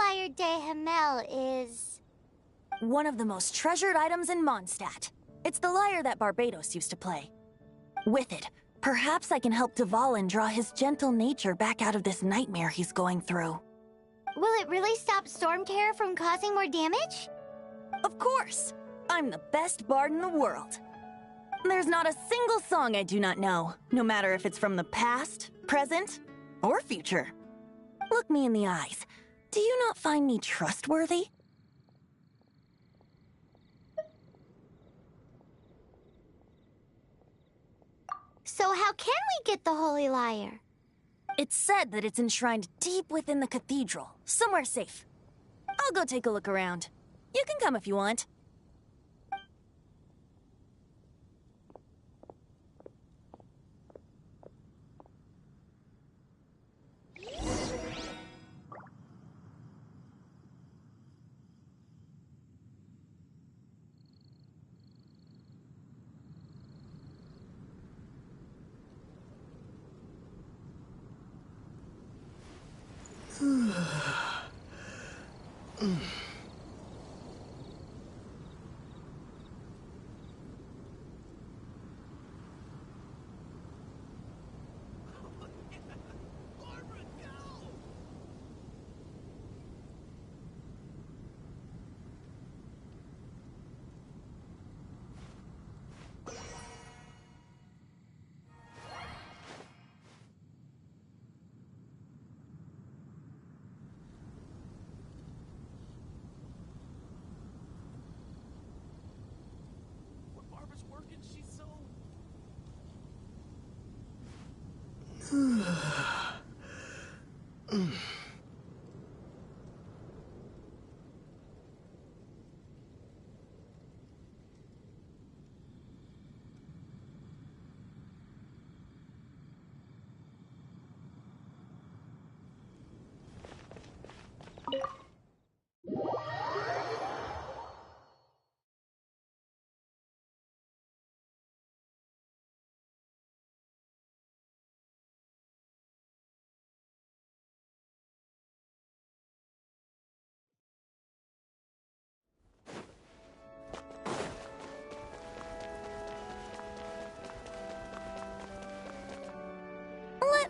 Lyre de Hamel is... one of the most treasured items in Mondstadt. It's the lyre that Barbados used to play. With it, perhaps I can help Dvalin draw his gentle nature back out of this nightmare he's going through. Will it really stop Storm Terror from causing more damage? Of course! I'm the best bard in the world. There's not a single song I do not know, no matter if it's from the past, present, or future. Look me in the eyes. Do you not find me trustworthy? So how can we get the Holy Lyre? It's said that it's enshrined deep within the cathedral, somewhere safe. I'll go take a look around. You can come if you want.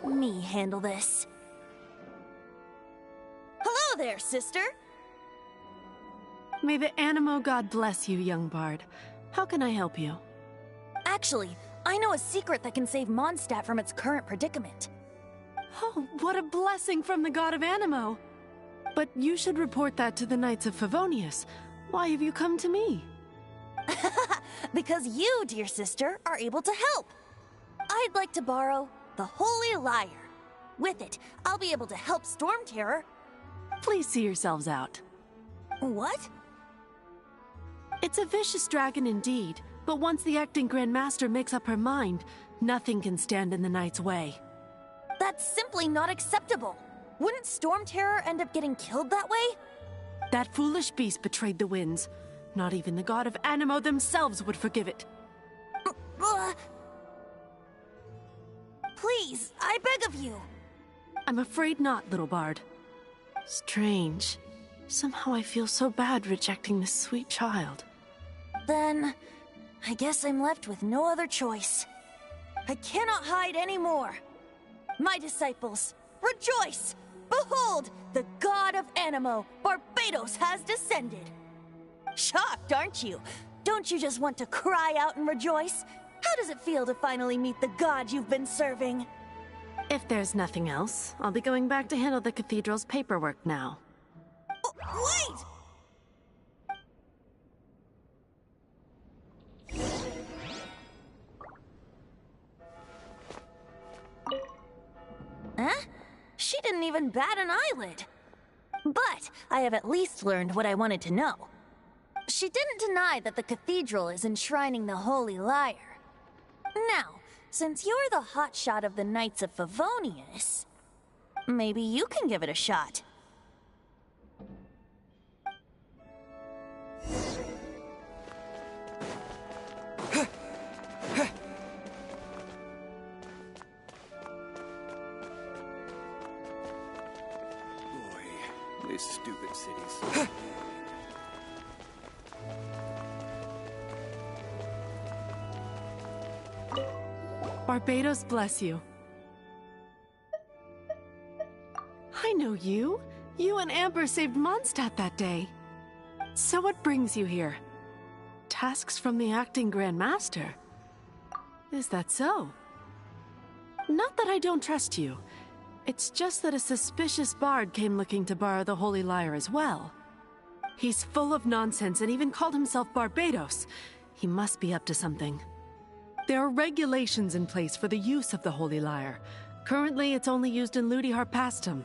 Let me handle this. Hello there, sister! May the Animo God bless you, young bard. How can I help you? Actually, I know a secret that can save Mondstadt from its current predicament. Oh, what a blessing from the God of Animo! But you should report that to the Knights of Favonius. Why have you come to me? Because you, dear sister, are able to help. I'd like to borrow the Holy Lyre. With it, I'll be able to help Storm Terror. Please see yourselves out. What? It's a vicious dragon indeed, but once the acting Grand Master makes up her mind, nothing can stand in the Knight's way. That's simply not acceptable. Wouldn't Storm Terror end up getting killed that way? That foolish beast betrayed the winds. Not even the God of Animo themselves would forgive it. Please, I beg of you. I'm afraid not, little bard. Strange. Somehow I feel so bad rejecting this sweet child. Then, I guess I'm left with no other choice. I cannot hide anymore. My disciples, rejoice! Behold, the God of Animo, Barbados, has descended. Shocked, aren't you? Don't you just want to cry out and rejoice? How does it feel to finally meet the god you've been serving? If there's nothing else, I'll be going back to handle the cathedral's paperwork now. Wait! Huh? She didn't even bat an eyelid. But I have at least learned what I wanted to know. She didn't deny that the cathedral is enshrining the Holy Lyre. Now, since you're the hotshot of the Knights of Favonius, maybe you can give it a shot. These stupid cities. Barbados bless you. I know you. You and Amber saved Mondstadt that day. So what brings you here? Tasks from the acting Grand Master? Is that so? Not that I don't trust you. It's just that a suspicious bard came looking to borrow the Holy Lyre as well. He's full of nonsense and even called himself Barbados. He must be up to something. There are regulations in place for the use of the Holy Lyre. Currently, it's only used in Ludi Harpastum.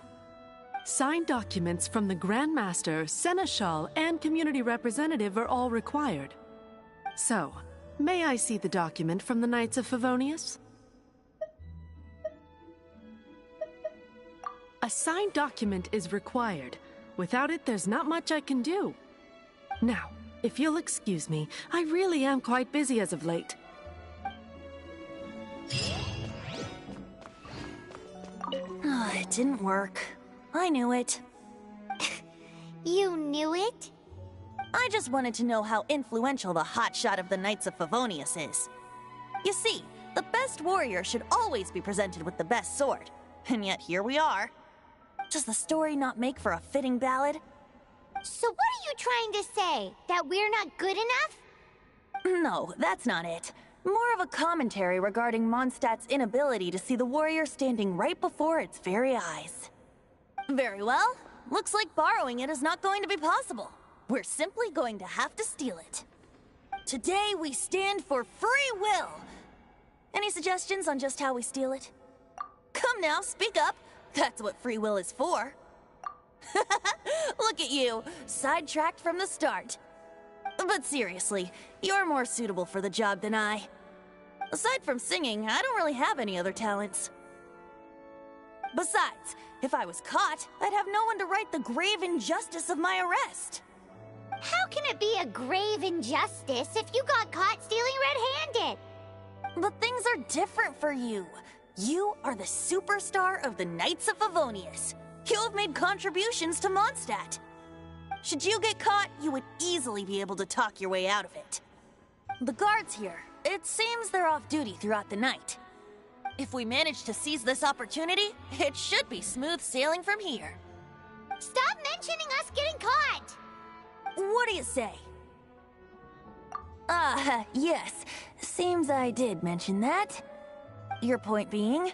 Signed documents from the Grand Master, Seneschal, and Community Representative are all required. So, may I see the document from the Knights of Favonius? A signed document is required. Without it, there's not much I can do. Now, if you'll excuse me, I really am quite busy as of late. It didn't work. I knew it. You knew it? I just wanted to know how influential the hotshot of the Knights of Favonius is. You see, the best warrior should always be presented with the best sword. And yet here we are. Does the story not make for a fitting ballad? So what are you trying to say? That we're not good enough? No, that's not it. More of a commentary regarding Mondstadt's inability to see the warrior standing right before its very eyes. Very well. Looks like borrowing it is not going to be possible. We're simply going to have to steal it. Today we stand for free will. Any suggestions on just how we steal it? Come now, speak up. That's what free will is for. Look at you, sidetracked from the start. But seriously, you're more suitable for the job than I. Aside from singing, I don't really have any other talents. Besides, if I was caught, I'd have no one to right the grave injustice of my arrest. How can it be a grave injustice if you got caught stealing red-handed? But things are different for you. You are the superstar of the Knights of Favonius. You have made contributions to Mondstadt. Should you get caught, you would easily be able to talk your way out of it. The guards here, it seems they're off duty throughout the night. If we manage to seize this opportunity, it should be smooth sailing from here. Stop mentioning us getting caught! What do you say? Yes. Seems I did mention that. Your point being?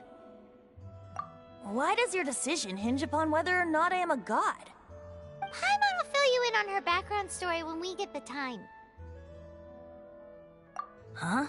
Why does your decision hinge upon whether or not I am a god? Paimon will fill you in on her background story when we get the time. Huh?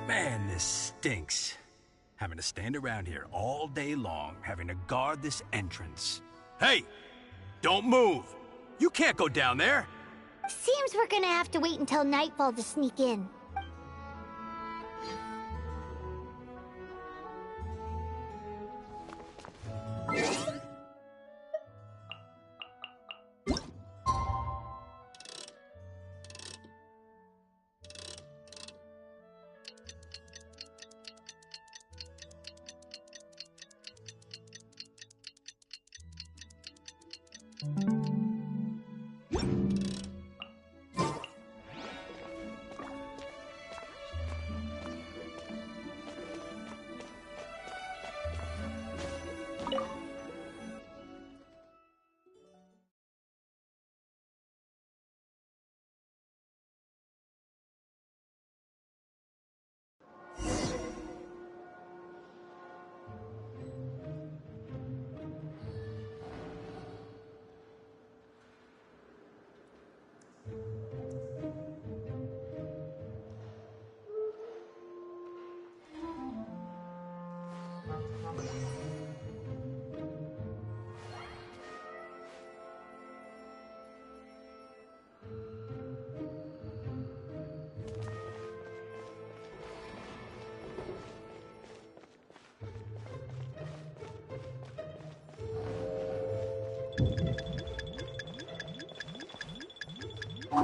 Man, this stinks. Having to stand around here all day long, having to guard this entrance. Hey! Don't move! You can't go down there! Seems we're gonna have to wait until nightfall to sneak in. Who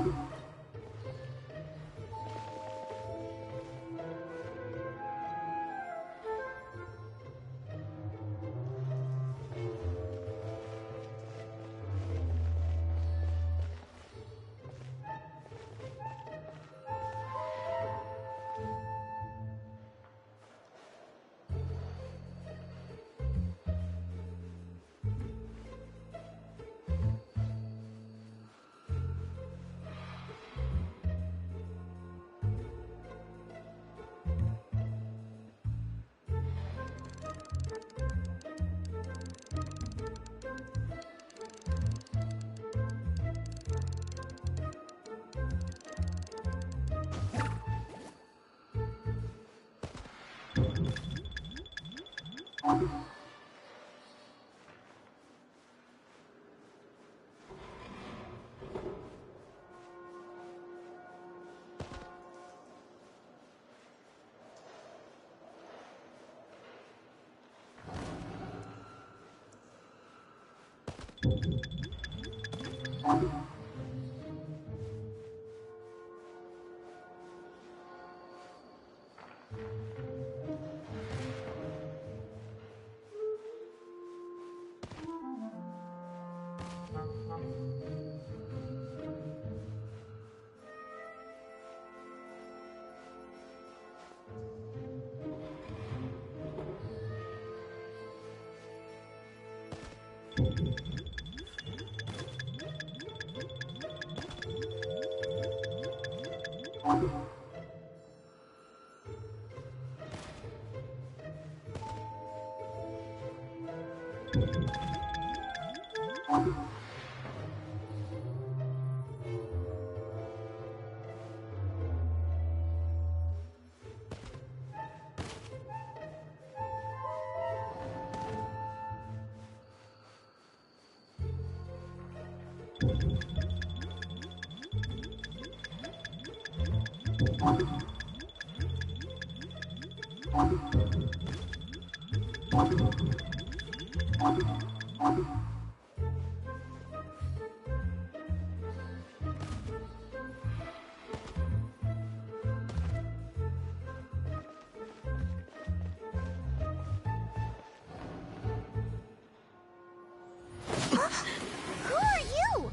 are you?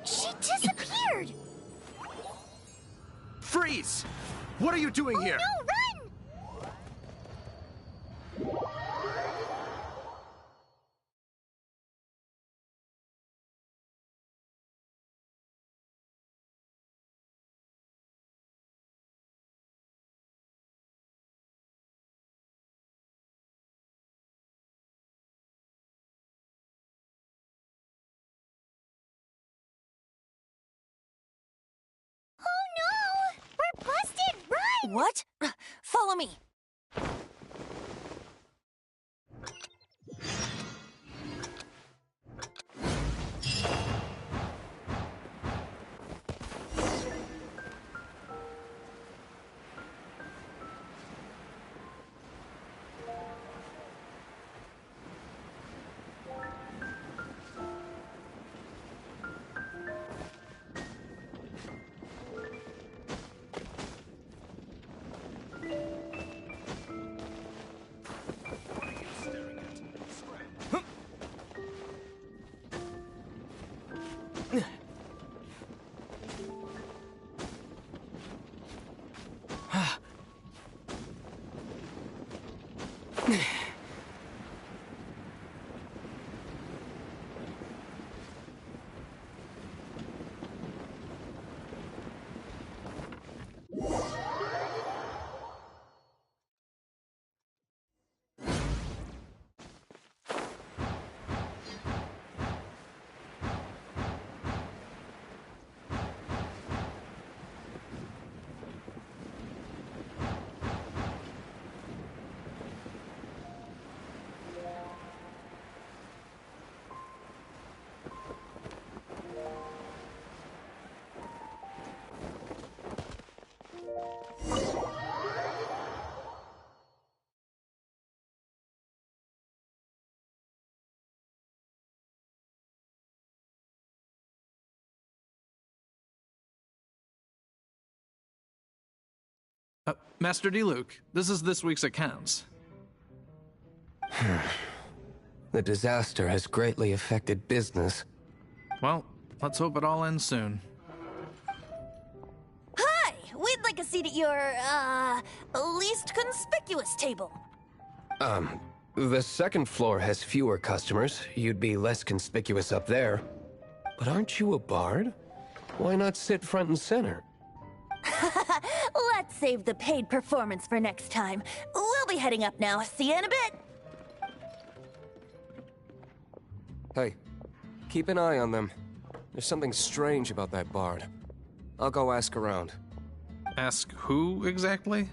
She disappeared! Freeze! What are you doing here? No, run! Oh no! We're busted! Run! What? Follow me. What are you staring at? Scram! Master Diluc, this is this week's accounts. The disaster has greatly affected business. Well, let's hope it all ends soon. Hi! We'd like a seat at your, least conspicuous table. The second floor has fewer customers. You'd be less conspicuous up there. But aren't you a bard? Why not sit front and center? Let's save the paid performance for next time. We'll be heading up now. See you in a bit. Hey, keep an eye on them. There's something strange about that bard. I'll go ask around. Ask who exactly?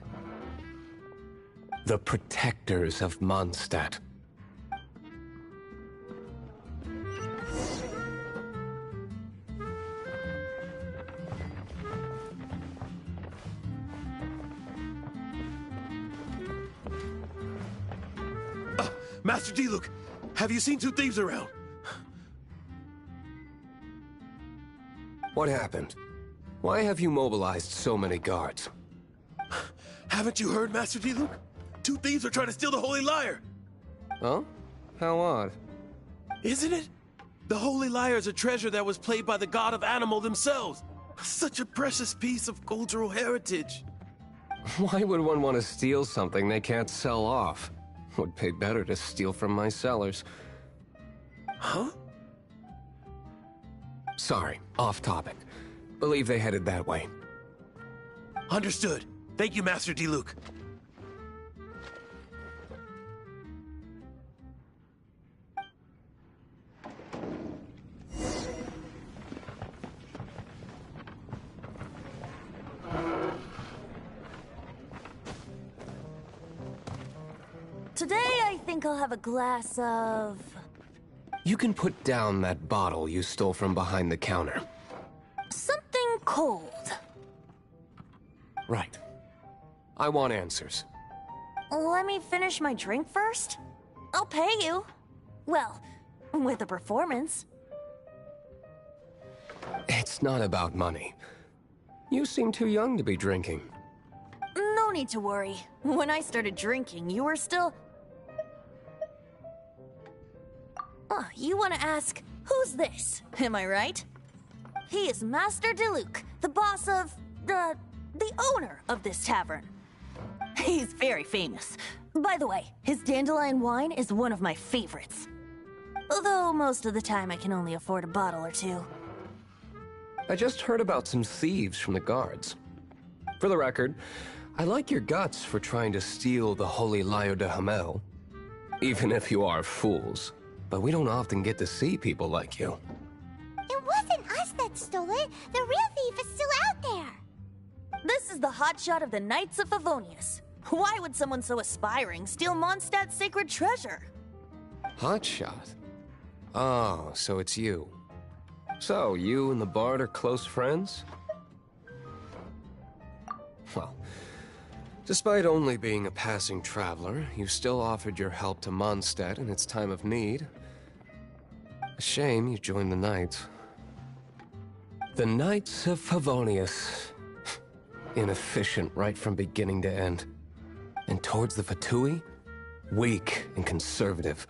The protectors of Mondstadt. Master Diluc, have you seen two thieves around? What happened? Why have you mobilized so many guards? Haven't you heard, Master Diluc? Two thieves are trying to steal the Holy Lyre. Huh? How odd. Isn't it? The Holy Lyre is a treasure that was played by the god of animal themselves. Such a precious piece of cultural heritage. Why would one want to steal something they can't sell off? Would pay better to steal from my sellers. Huh? Sorry, off topic. Believe they headed that way. Understood. Thank you, Master Diluc. Today, I think I'll have a glass of... You can put down that bottle you stole from behind the counter. something cold. Right. I want answers. Let me finish my drink first. I'll pay you. Well, with a performance. It's not about money. You seem too young to be drinking. No need to worry. When I started drinking, you were still... you want to ask, who's this? Am I right? He is Master Diluc, the boss of... the owner of this tavern. He's very famous. By the way, his dandelion wine is one of my favorites. Although most of the time I can only afford a bottle or two. I just heard about some thieves from the guards. For the record, I like your guts for trying to steal the Holy Lyre de Hamel. Even if you are fools. But we don't often get to see people like you. It wasn't us that stole it. The real thief is still out there. This is the hotshot of the Knights of Favonius. Why would someone so aspiring steal Mondstadt's sacred treasure? Hotshot? Oh, so it's you. So, you and the Bard are close friends? Well, despite only being a passing traveler, you still offered your help to Mondstadt in its time of need. A shame you joined the Knights. The Knights of Favonius. Inefficient right from beginning to end. And towards the Fatui, weak and conservative.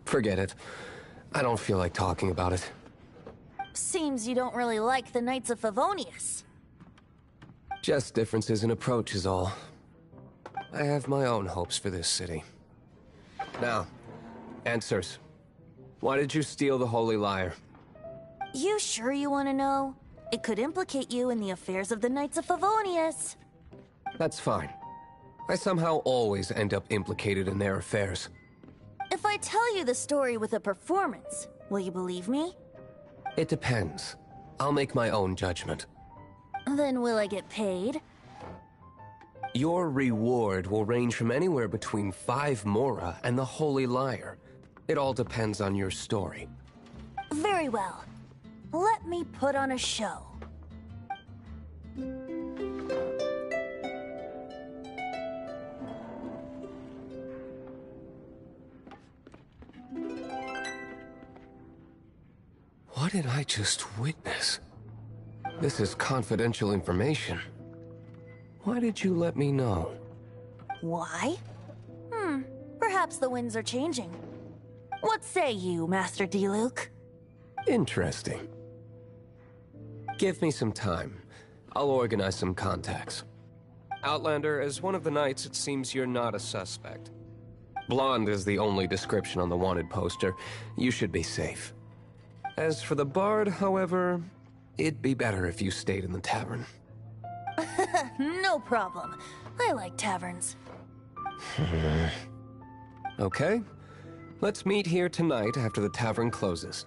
Forget it. I don't feel like talking about it. Seems you don't really like the Knights of Favonius. Just differences in approach is all. I have my own hopes for this city. Now, answers. Why did you steal the Holy Lyre? You sure you want to know? It could implicate you in the affairs of the Knights of Favonius. That's fine. I somehow always end up implicated in their affairs. If I tell you the story with a performance, will you believe me? It depends. I'll make my own judgment. Then will I get paid? Your reward will range from anywhere between 5 Mora and the Holy Lyre. It all depends on your story. Very well. Let me put on a show. What did I just witness? This is confidential information. Why did you let me know? Why? Perhaps the winds are changing. What say you, Master Diluc? Interesting. Give me some time. I'll organize some contacts. Outlander, as one of the knights, it seems you're not a suspect. Blonde is the only description on the wanted poster. You should be safe. As for the bard, however, it'd be better if you stayed in the tavern. No problem. I like taverns. Okay. Let's meet here tonight after the tavern closes.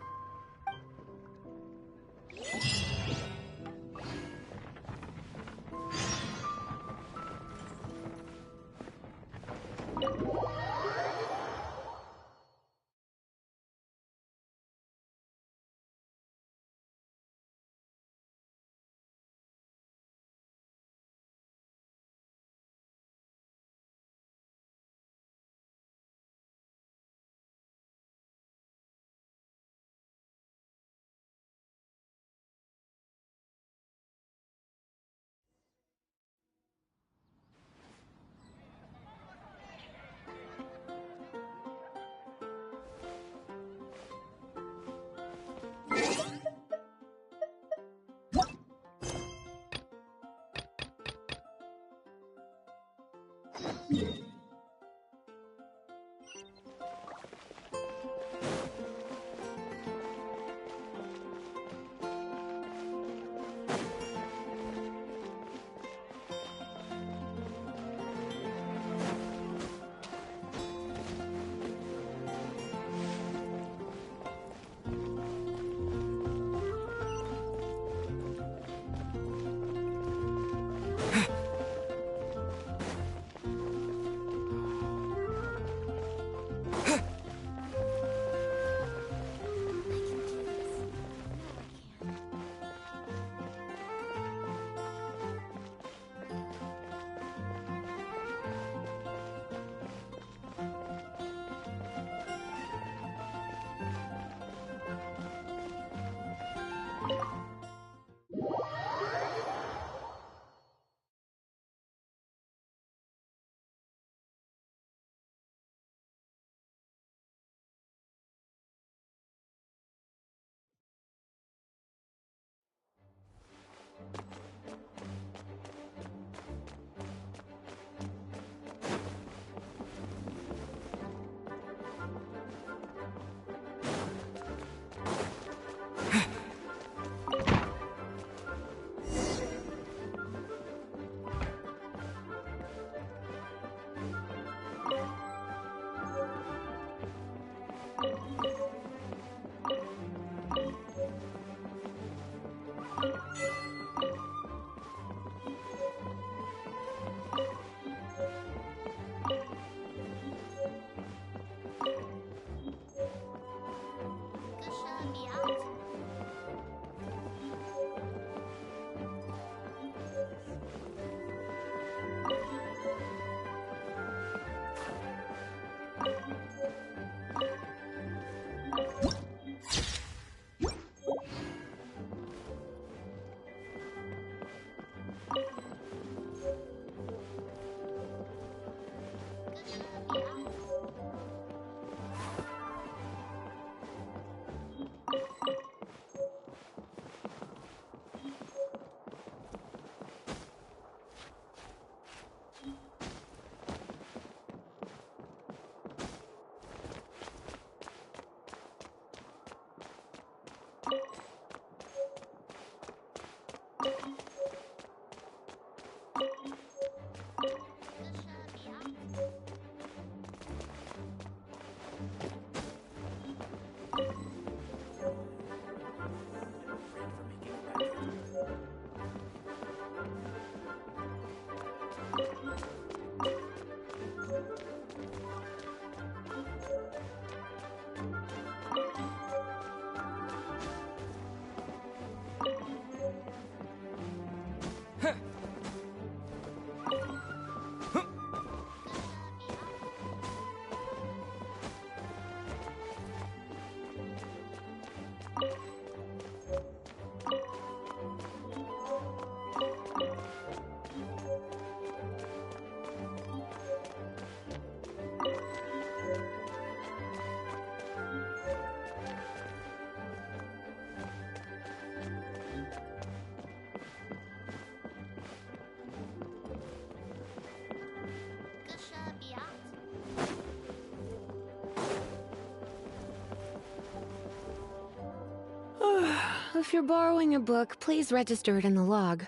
If you're borrowing a book, please register it in the log.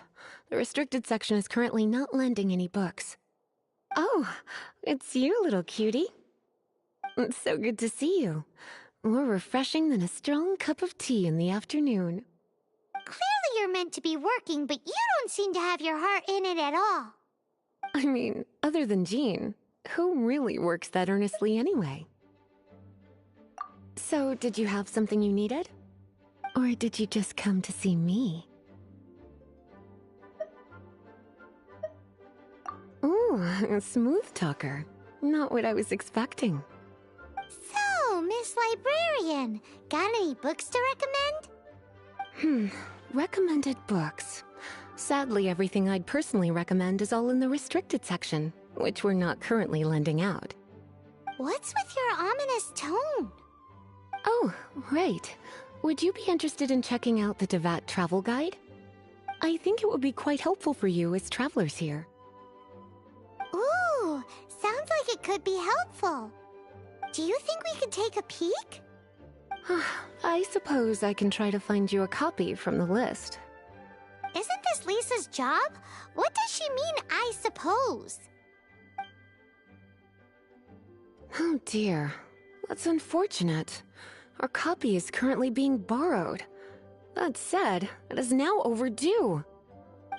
The restricted section is currently not lending any books. Oh, it's you, little cutie. It's so good to see you. More refreshing than a strong cup of tea in the afternoon. Clearly you're meant to be working, but you don't seem to have your heart in it at all. I mean, other than Jean, who really works that earnestly anyway? So, did you have something you needed? Or did you just come to see me? Ooh, a smooth talker. Not what I was expecting. So, Miss Librarian, got any books to recommend? Recommended books. Sadly, everything I'd personally recommend is all in the restricted section, which we're not currently lending out. What's with your ominous tone? Oh, right. Would you be interested in checking out the Devat travel guide? I think it would be quite helpful for you as travelers here. Ooh, sounds like it could be helpful. Do you think we could take a peek? I suppose I can try to find you a copy from the list. Isn't this Lisa's job? What does she mean, I suppose? Oh dear, that's unfortunate. Our copy is currently being borrowed. That said, it is now overdue.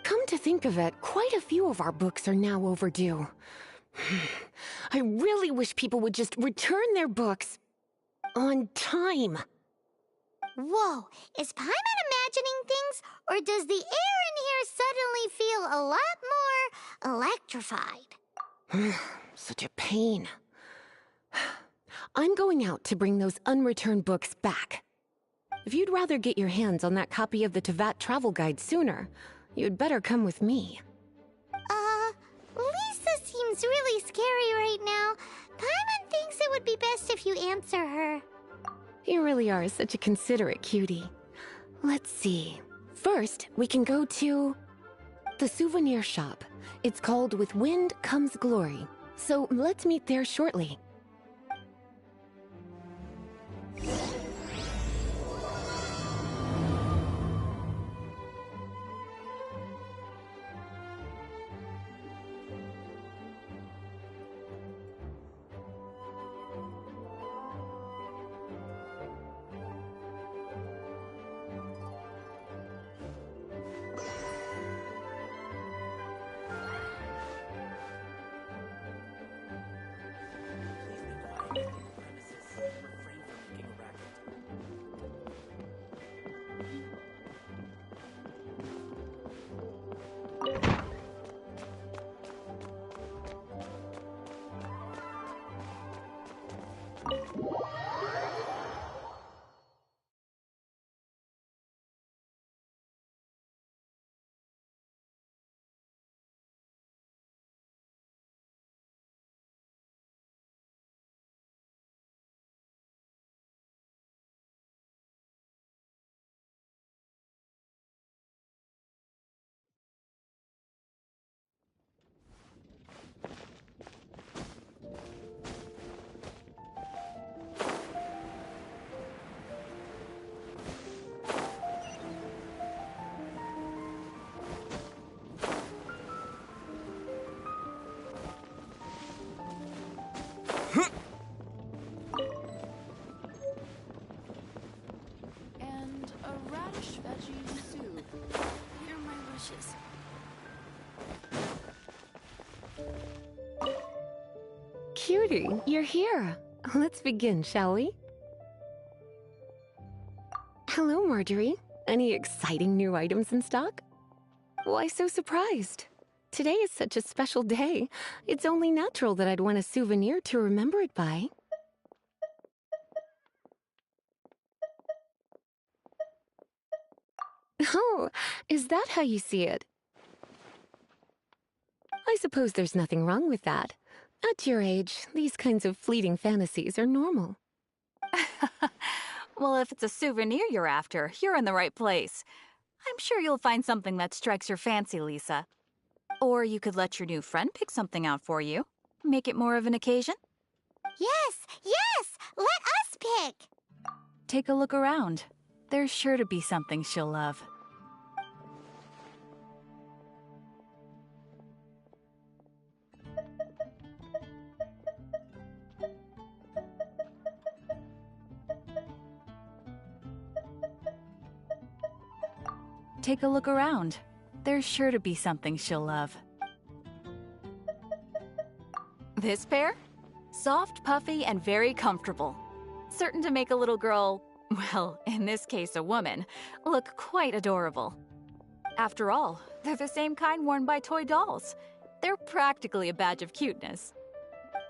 Come to think of it, quite a few of our books are now overdue. I really wish people would just return their books on time. Whoa, is Paimon imagining things, or does the air in here suddenly feel a lot more electrified? Such a pain. I'm going out to bring those unreturned books back. If you'd rather get your hands on that copy of the Tevat travel guide sooner, you'd better come with me. Lisa seems really scary right now. Paimon thinks it would be best if you answer her. You really are such a considerate cutie. Let's see. First, we can go to the souvenir shop. It's called With Wind Comes Glory. So let's meet there shortly. And a radish veggie soup. Here are my wishes. Cutie, you're here. Let's begin, shall we? Hello, Marjorie. Any exciting new items in stock? Why so surprised? Today is such a special day. It's only natural that I'd want a souvenir to remember it by. Oh, is that how you see it? I suppose there's nothing wrong with that. At your age, these kinds of fleeting fantasies are normal. Well, if it's a souvenir you're after, you're in the right place. I'm sure you'll find something that strikes your fancy, Lisa. Or you could let your new friend pick something out for you. Make it more of an occasion. Yes, yes! Let us pick! Take a look around. There's sure to be something she'll love. Take a look around. There's sure to be something she'll love. This pair? Soft, puffy, and very comfortable. Certain to make a little girl, well, in this case a woman, look quite adorable. After all, they're the same kind worn by toy dolls. They're practically a badge of cuteness.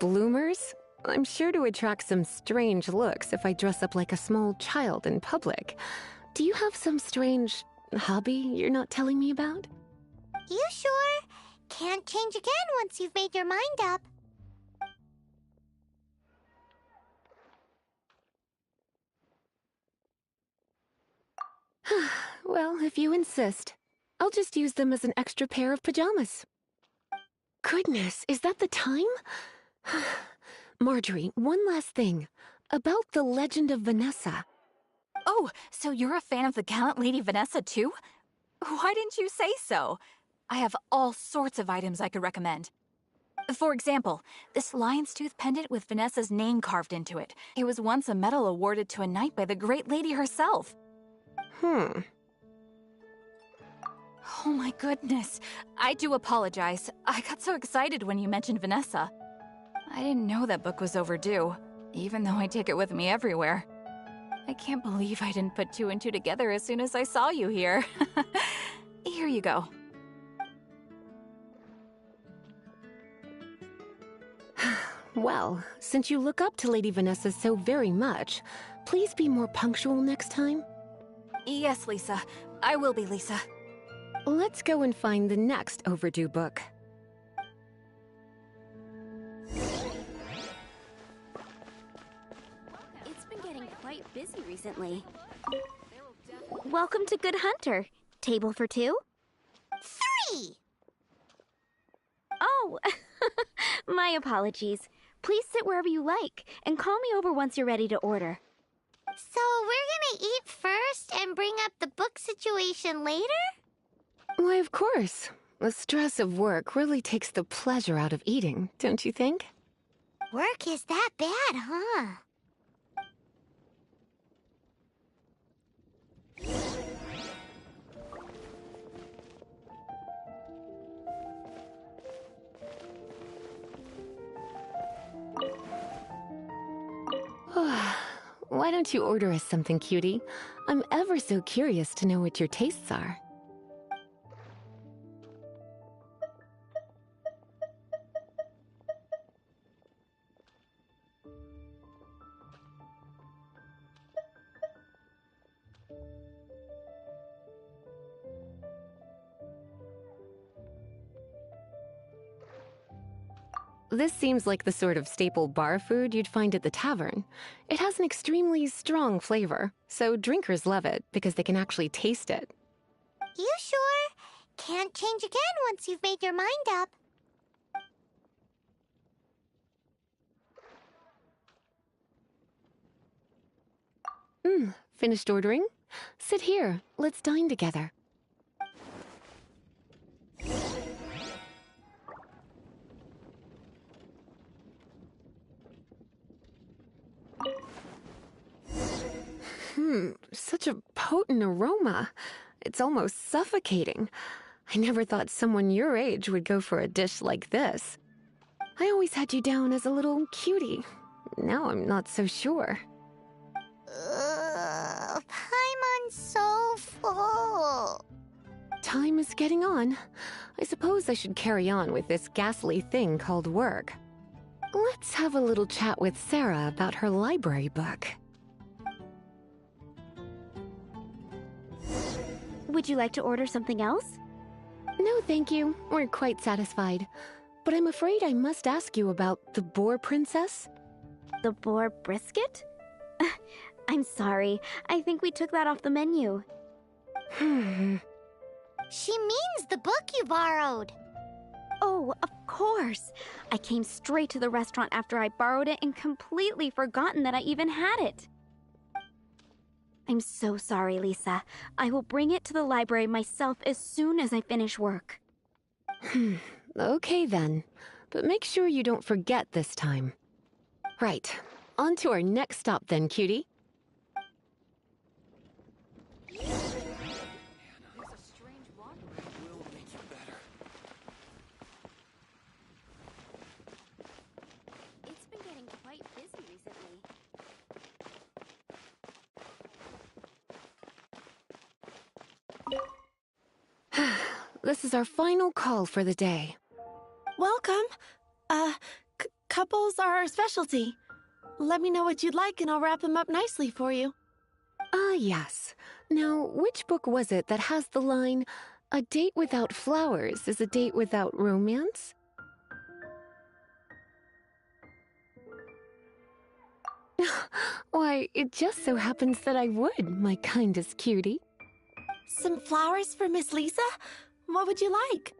Bloomers? I'm sure to attract some strange looks if I dress up like a small child in public. Do you have some strange hobby you're not telling me about? You sure? Can't change again once you've made your mind up. Well, if you insist. I'll just use them as an extra pair of pajamas. Goodness, is that the time? Marjorie, one last thing. About the legend of Vanessa. Oh, so you're a fan of the gallant Lady Vanessa too? Why didn't you say so? I have all sorts of items I could recommend. For example, this lion's tooth pendant with Vanessa's name carved into it. It was once a medal awarded to a knight by the great lady herself. Oh my goodness. I do apologize. I got so excited when you mentioned Vanessa. I didn't know that book was overdue, even though I take it with me everywhere. I can't believe I didn't put two and two together as soon as I saw you here. Here you go. Well, since you look up to Lady Vanessa so very much, please be more punctual next time. Yes, Lisa. I will be, Lisa. Let's go and find the next overdue book. It's been getting quite busy recently. Welcome to Good Hunter. Table for two? 3! Oh, my apologies. Please sit wherever you like, and call me over once you're ready to order. So we're gonna eat first and bring up the book situation later? Why, of course. The stress of work really takes the pleasure out of eating, don't you think? Work is that bad, huh? Why don't you order us something, cutie? I'm ever so curious to know what your tastes are. This seems like the sort of staple bar food you'd find at the tavern. It has an extremely strong flavor, so drinkers love it because they can actually taste it. You sure? Can't change again once you've made your mind up. Finished ordering? Sit here. Let's dine together. Such a potent aroma. It's almost suffocating. I never thought someone your age would go for a dish like this. I always had you down as a little cutie. Now I'm not so sure. Paimon's so full. Time is getting on. I suppose I should carry on with this ghastly thing called work. Let's have a little chat with Sarah about her library book. Would you like to order something else? No, thank you. We're quite satisfied. But I'm afraid I must ask you about the Boar Princess. The boar brisket? I'm sorry. I think we took that off the menu. She means the book you borrowed. Oh, of course. I came straight to the restaurant after I borrowed it and completely forgotten that I even had it. I'm so sorry, Lisa. I will bring it to the library myself as soon as I finish work. Okay then. But make sure you don't forget this time. Right. On to our next stop then, cutie. It's been getting quite busy recently. This is our final call for the day. Welcome. Couples are our specialty. Let me know what you'd like and I'll wrap them up nicely for you. Yes. Now, which book was it that has the line, "A date without flowers is a date without romance"? Why, it just so happens that I would, my kindest cutie. Some flowers for Miss Lisa? What would you like?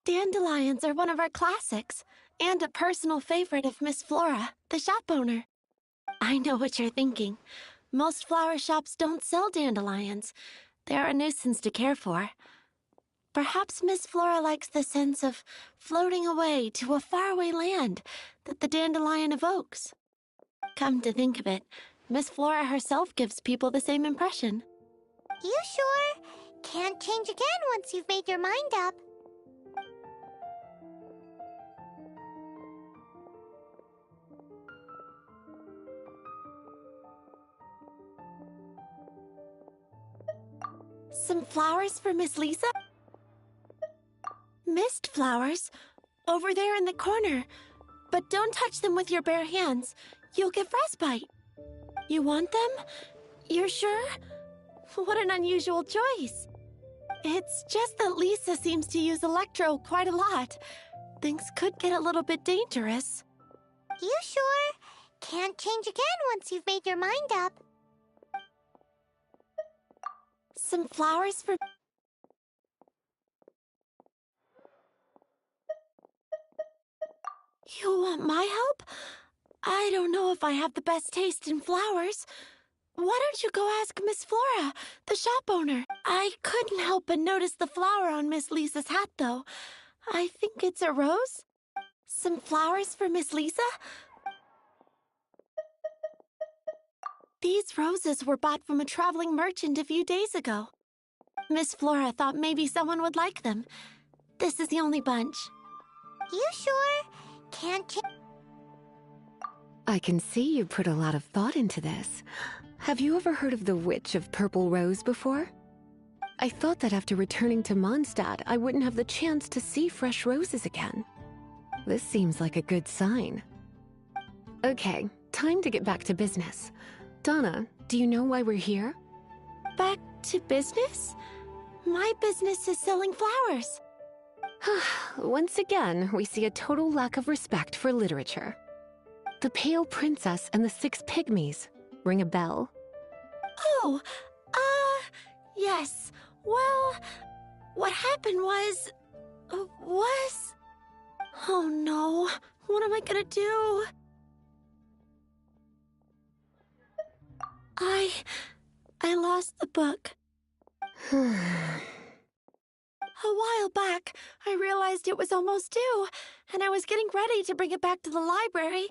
Dandelions are one of our classics, and a personal favorite of Miss Flora, the shop owner. I know what you're thinking. Most flower shops don't sell dandelions. They're a nuisance to care for. Perhaps Miss Flora likes the sense of floating away to a faraway land that the dandelion evokes. Come to think of it, Miss Flora herself gives people the same impression. You sure? Can't change again once you've made your mind up. Some flowers for Miss Lisa? Mist flowers? Over there in the corner. But don't touch them with your bare hands. You'll get frostbite. You want them? You're sure? What an unusual choice. It's just that Lisa seems to use Electro quite a lot. Things could get a little bit dangerous. You sure? Can't change again once you've made your mind up. Some flowers for... You want my help? I don't know if I have the best taste in flowers. Why don't you go ask Miss Flora, the shop owner? I couldn't help but notice the flower on Miss Lisa's hat, though. I think it's a rose? Some flowers for Miss Lisa? These roses were bought from a traveling merchant a few days ago. Miss Flora thought maybe someone would like them. This is the only bunch. You sure? Can't change. I can see you put a lot of thought into this. Have you ever heard of the Witch of Purple Rose before? I thought that after returning to Mondstadt, I wouldn't have the chance to see fresh roses again. This seems like a good sign. Okay, time to get back to business. Donna, do you know why we're here? Back to business? My business is selling flowers. Once again, we see a total lack of respect for literature. The Pale Princess and the Six Pygmies. Ring a bell? Oh, yes. Well, what happened was... Oh no, what am I gonna do? I lost the book. A while back, I realized it was almost due, and I was getting ready to bring it back to the library.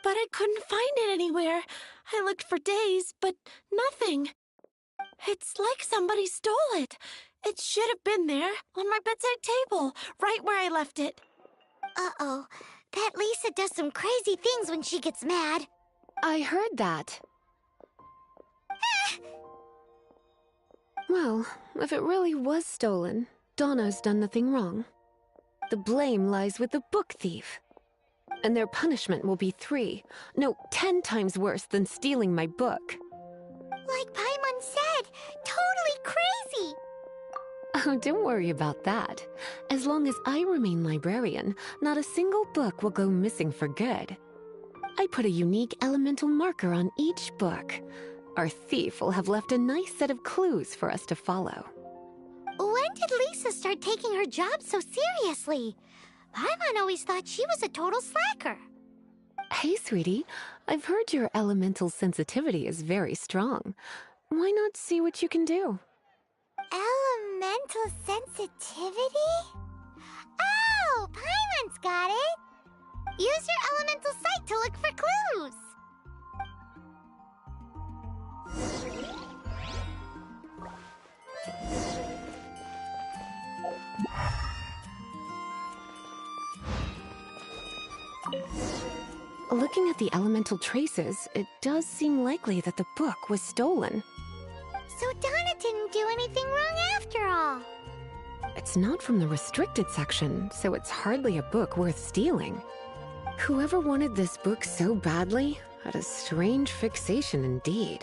But I couldn't find it anywhere. I looked for days, but nothing. It's like somebody stole it. It should have been there, on my bedside table, right where I left it. Uh-oh. That Lisa does some crazy things when she gets mad. I heard that. Well, if it really was stolen, Donna's done nothing wrong. The blame lies with the book thief. And their punishment will be 10 times worse than stealing my book. Like Paimon said, totally crazy! Oh, don't worry about that. As long as I remain librarian, not a single book will go missing for good. I put a unique elemental marker on each book. Our thief will have left a nice set of clues for us to follow. When did Lisa start taking her job so seriously? Paimon always thought she was a total slacker. Hey, sweetie, I've heard your elemental sensitivity is very strong. Why not see what you can do? Elemental sensitivity? Oh, Paimon's got it! Use your elemental sight to look for clues! Looking at the elemental traces, it does seem likely that the book was stolen. So Donna didn't do anything wrong after all. It's not from the restricted section, so it's hardly a book worth stealing. Whoever wanted this book so badly had a strange fixation indeed.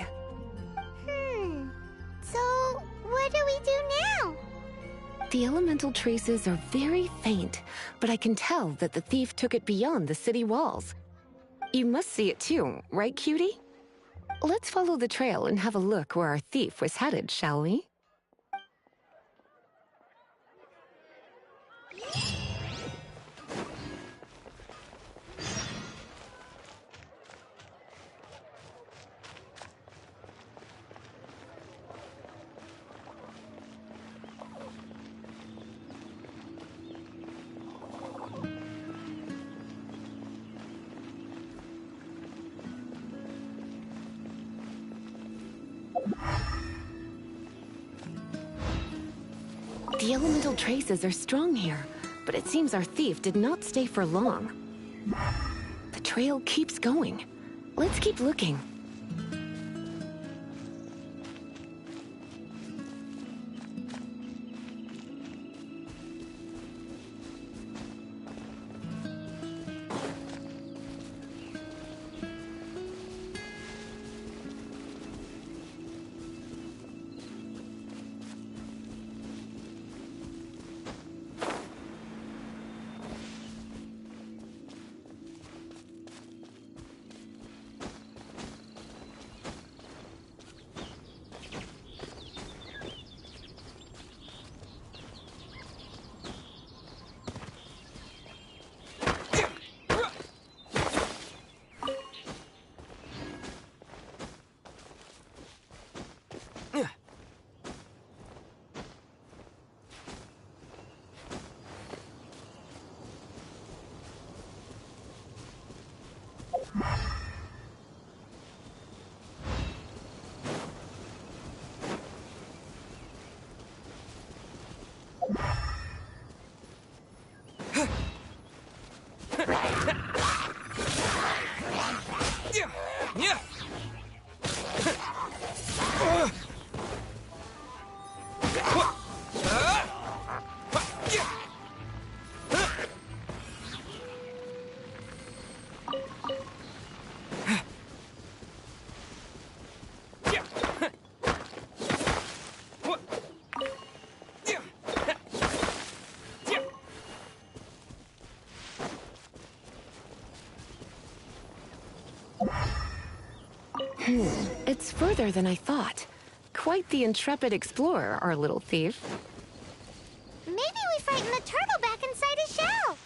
So what do we do now? The elemental traces are very faint, but I can tell that the thief took it beyond the city walls. You must see it too, right, cutie? Let's follow the trail and have a look where our thief was headed, shall we? The elemental traces are strong here, but it seems our thief did not stay for long. The trail keeps going. Let's keep looking. It's further than I thought. Quite the intrepid explorer, our little thief. Maybe we frightened the turtle back inside his shell.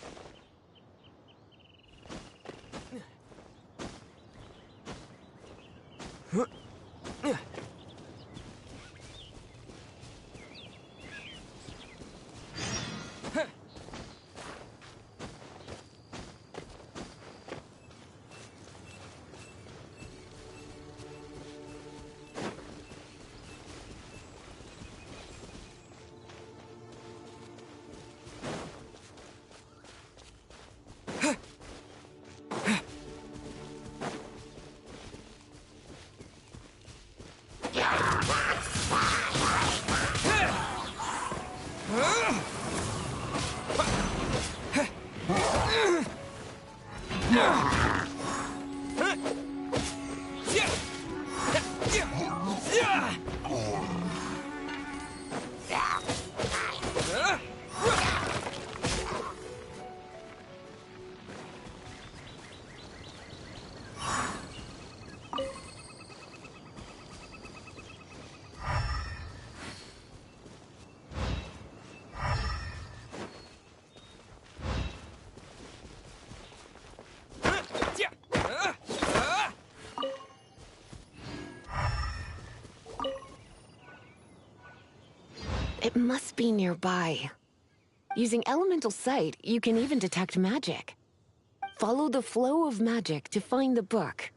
It must be nearby. Using elemental sight, you can even detect magic. Follow the flow of magic to find the book.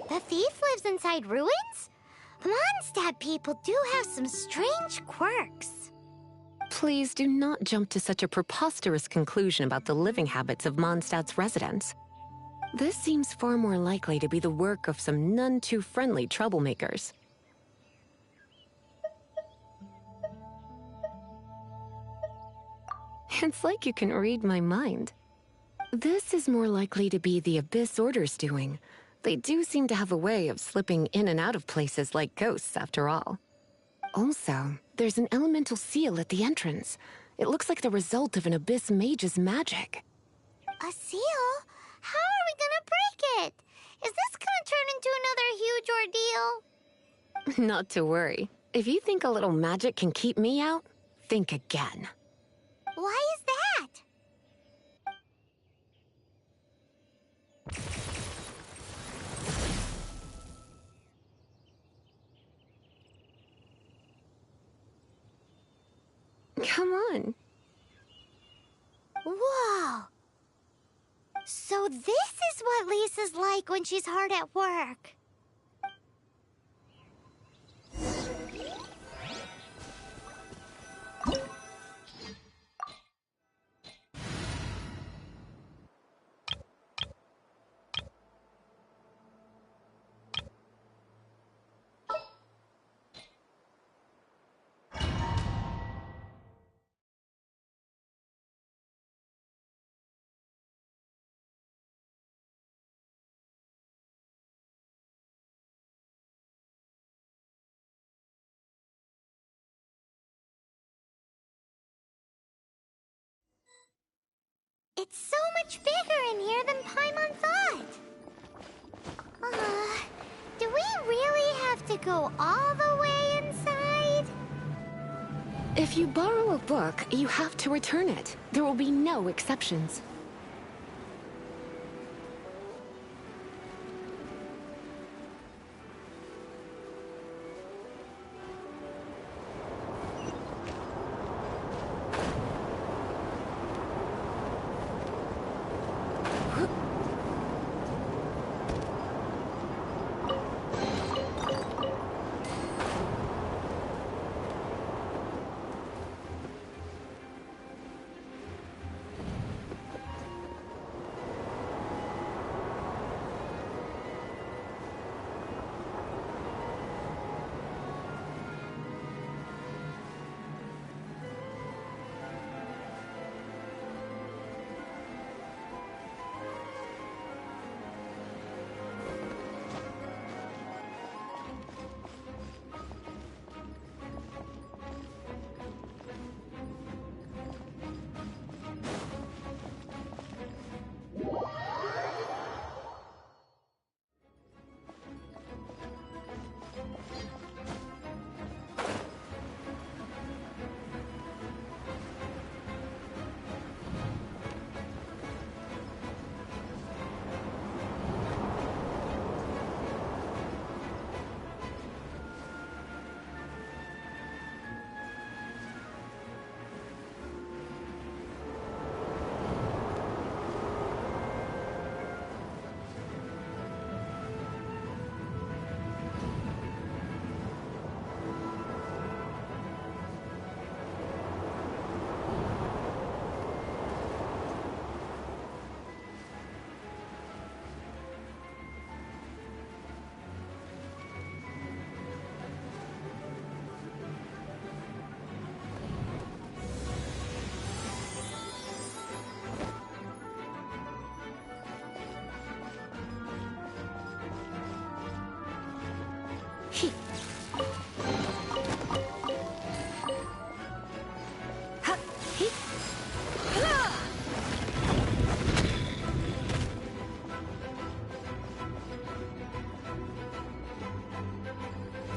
The thief lives inside ruins? The Mondstadt people do have some strange quirks. Please do not jump to such a preposterous conclusion about the living habits of Mondstadt's residents. This seems far more likely to be the work of some none-too-friendly troublemakers. It's like you can read my mind. This is more likely to be the Abyss Order's doing. They do seem to have a way of slipping in and out of places like ghosts, after all. Also, there's an elemental seal at the entrance. It looks like the result of an Abyss mage's magic. A seal? How are we gonna break it? Is this gonna turn into another huge ordeal? Not to worry. If you think a little magic can keep me out, think again. Why is that? Come on. Whoa! So this is what Lisa's like when she's hard at work. It's so much bigger in here than Paimon thought. Do we really have to go all the way inside? If you borrow a book, you have to return it. There will be no exceptions.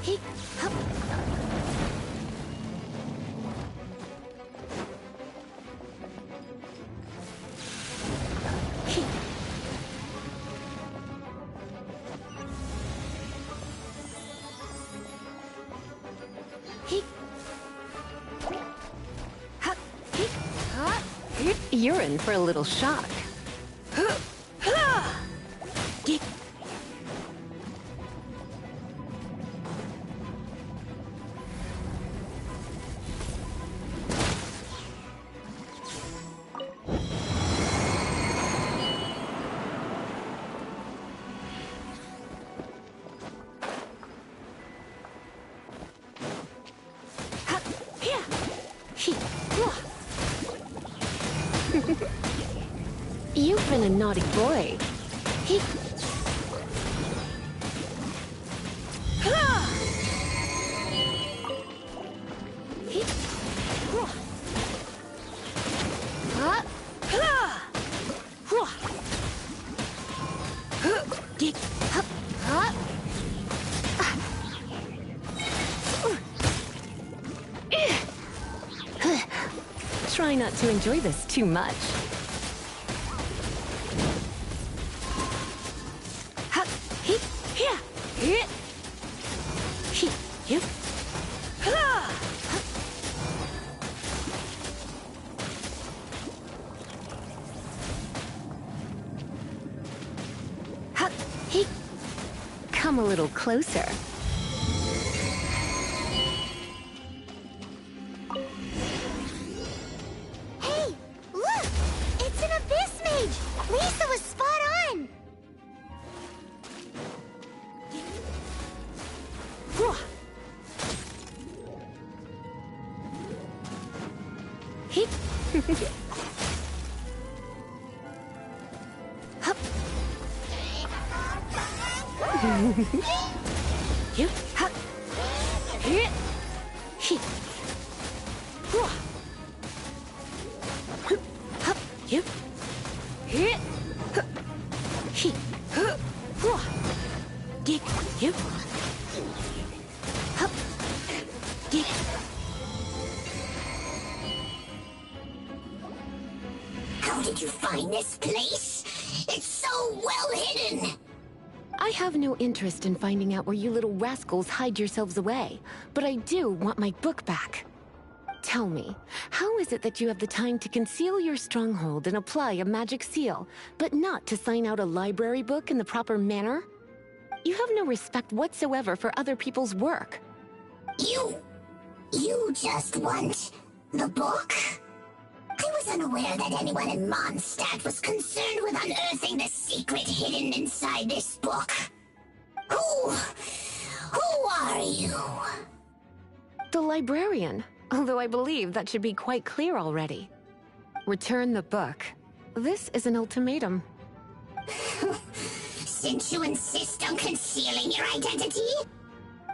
He, hup. He. He. Hup. He. Hup. You're in for a little shock. You've been a naughty boy. He. He. Try not to enjoy this too much. Come a little closer. Hey, look! It's an abyss mage! Lisa was spot on! He. Hup. You. Hup. He. He. Hup. You. He. He. Dig. You. Hup. Dig. How did you find this place? It's so well hidden! I have no interest in finding out where you little rascals hide yourselves away, but I do want my book back. Tell me, how is it that you have the time to conceal your stronghold and apply a magic seal, but not to sign out a library book in the proper manner? You have no respect whatsoever for other people's work. You just want the book? I was unaware that anyone in Mondstadt was concerned with unearthing the secret hidden inside this book. Who are you? The librarian, although I believe that should be quite clear already. Return the book. This is an ultimatum. Since you insist on concealing your identity,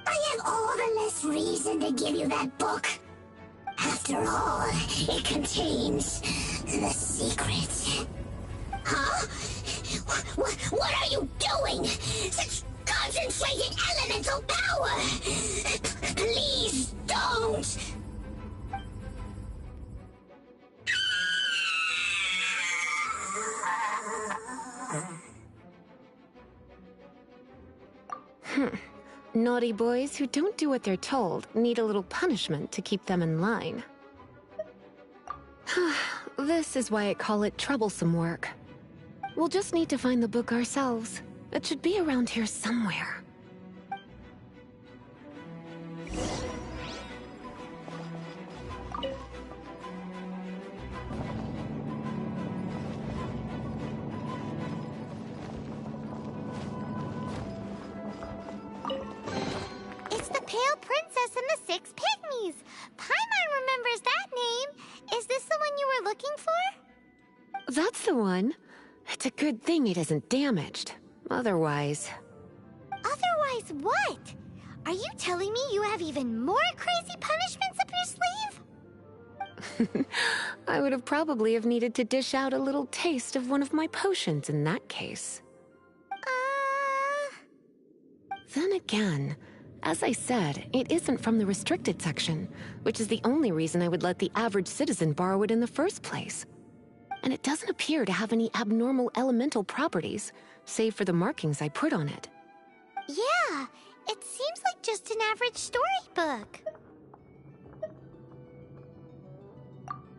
I have all the less reason to give you that book. After all, it contains the secret. Huh? What are you doing? Such concentrated elemental power! Please don't! Naughty boys who don't do what they're told need a little punishment to keep them in line. This is why I call it troublesome work. We'll just need to find the book ourselves. It should be around here somewhere. It's the Pale Princess and the Six Pygmies! Paimon remembers that name! Is this the one you were looking for? That's the one. It's a good thing it isn't damaged. Otherwise... Otherwise what? Are you telling me you have even more crazy punishments up your sleeve? I would have probably have needed to dish out a little taste of one of my potions in that case. Then again, As I said, it isn't from the restricted section, which is the only reason I would let the average citizen borrow it in the first place. And it doesn't appear to have any abnormal elemental properties, save for the markings I put on it. Yeah, it seems like just an average storybook.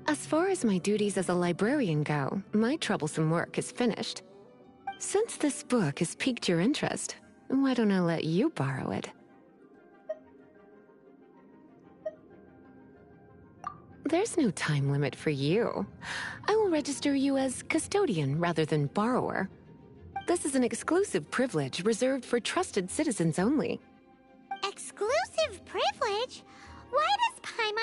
As far as my duties as a librarian go, my troublesome work is finished. Since this book has piqued your interest, why don't I let you borrow it? There's no time limit for you. I will register you as custodian rather than borrower. This is an exclusive privilege reserved for trusted citizens only. Exclusive privilege? Why does Paimon